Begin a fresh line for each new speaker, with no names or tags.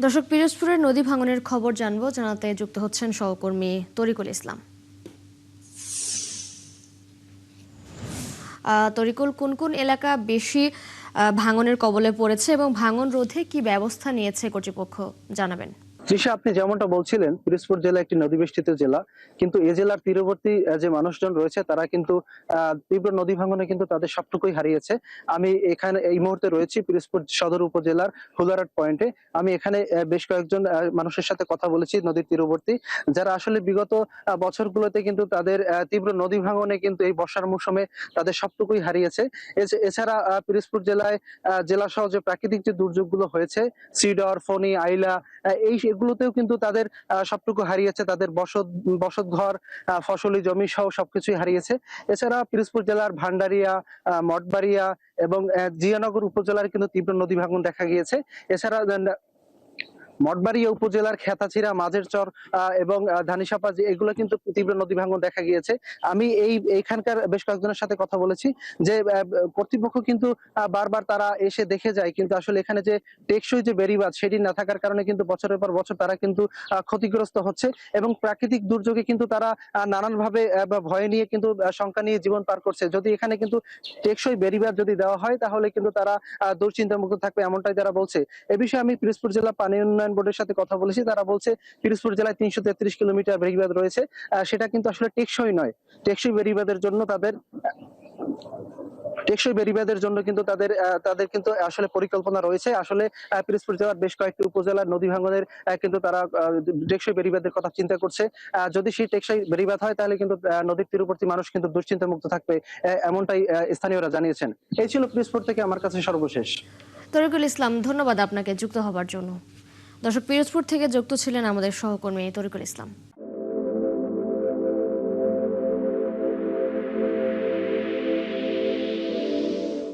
দর্শক, পিরোজপুরের নদী ভাঙনের খবর জানাতে যুক্ত হচ্ছেন সহকর্মী তরিকুল ইসলাম। তরিকুল, কোন কোন এলাকা বেশি ভাঙনের কবলে পড়েছে এবং ভাঙন রোধে কি ব্যবস্থা নিয়েছে কর্তৃপক্ষ, জানাবেন?
তৃষা, আপনি যেমনটা বলছিলেন, পিরোজপুর জেলা একটি নদীবেষ্টিত জেলা, কিন্তু এ জেলার তীরবর্তী যে মানুষজন রয়েছে তারা কিন্তু তীব্র নদী ভাঙনে কিন্তু তাদের সবটুকুই হারিয়েছে। আমি এখানে এই মুহূর্তে রয়েছি পিরোজপুর সদর উপজেলার হুলারাট পয়েন্টে। আমি এখানে বেশ কয়েকজন মানুষের সাথে কথা বলেছি নদীর তীরবর্তী, যারা আসলে বিগত বছরগুলোতে কিন্তু তাদের তীব্র নদী ভাঙনে কিন্তু এই বর্ষার মৌসুমে তাদের সবটুকুই হারিয়েছে। এছাড়া পিরোজপুর জেলায় জেলা সহ যে প্রাকৃতিক যে দুর্যোগগুলো হয়েছে, সিডর, ফণী, আইলা, এই এগুলোতেও কিন্তু তাদের সবটুকু হারিয়েছে, তাদের বসত ঘর, ফসলি জমি সহ সবকিছুই হারিয়েছে। এছাড়া পিরোজপুর জেলার ভান্ডারিয়া, মঠবাড়িয়া এবং জিয়ানগর উপজেলার কিন্তু তীব্র নদী ভাঙন দেখা গিয়েছে। এছাড়া মঠবাড়িয়া উপজেলার খেতাছিড়া, মাঝের চর এবং ধানিসাপা, এগুলো কিন্তু তীব্র নদী ভাঙন দেখা গিয়েছে। আমি এইখানকার বেশ কয়েকজনের সাথে কথা বলেছি যে কর্তৃপক্ষ কিন্তু বারবার তারা এসে দেখে যায়, কিন্তু আসলে এখানে যে টেকসই যে বেড়িবাঁধ সেটি না থাকার কারণে কিন্তু বছরের পর বছর তারা কিন্তু ক্ষতিগ্রস্ত হচ্ছে এবং প্রাকৃতিক দুর্যোগে কিন্তু তারা নানান ভাবে ভয় নিয়ে কিন্তু শঙ্কা নিয়ে জীবন পার করছে। যদি এখানে কিন্তু টেকসই বেড়িবাঁধ যদি দেওয়া হয় তাহলে কিন্তু তারা দুশ্চিন্তা মুক্ত থাকবে, এমনটাই তারা বলছে। এ বিষয়ে আমি পিরোজপুর জেলা পানি উন্নয়ন বোর্ডের সাথে কথা বলেছি। তারা বলছে পিরোজপুর জেলায় ৩৩৩ কিলোমিটার বেড়িবাঁধ রয়েছে, সেটা কিন্তু আসলে টেকসই নয়। টেকসই বেড়িবাঁধের জন্য তাদের টেকসই বেড়িবাঁধের জন্য কিন্তু তাদের কিন্তু আসলে পরিকল্পনা রয়েছে। আসলে পিরোজপুর জেলার বেশ কয়েকটি উপজেলার নদী ভাঙনের কিন্তু তারা টেকসই বেড়িবাঁধের কথা চিন্তা করছে। যদি সেই টেকসই বেড়িবাঁধ হয় তাহলে কিন্তু নদীর তীরবর্তী মানুষ কিন্তু দুশ্চিন্তা মুক্ত থাকবে, এমনটাই স্থানীয়রা জানিয়েছেন। এই ছিল পিরোজপুর থেকে আমার কাছে সর্বশেষ।
তরিকুল ইসলাম, ধন্যবাদ আপনাকে যুক্ত হবার জন্য। দর্শক, পিরোজপুর থেকে যুক্ত ছিলেন আমাদের সহকর্মী তরিকুল ইসলাম।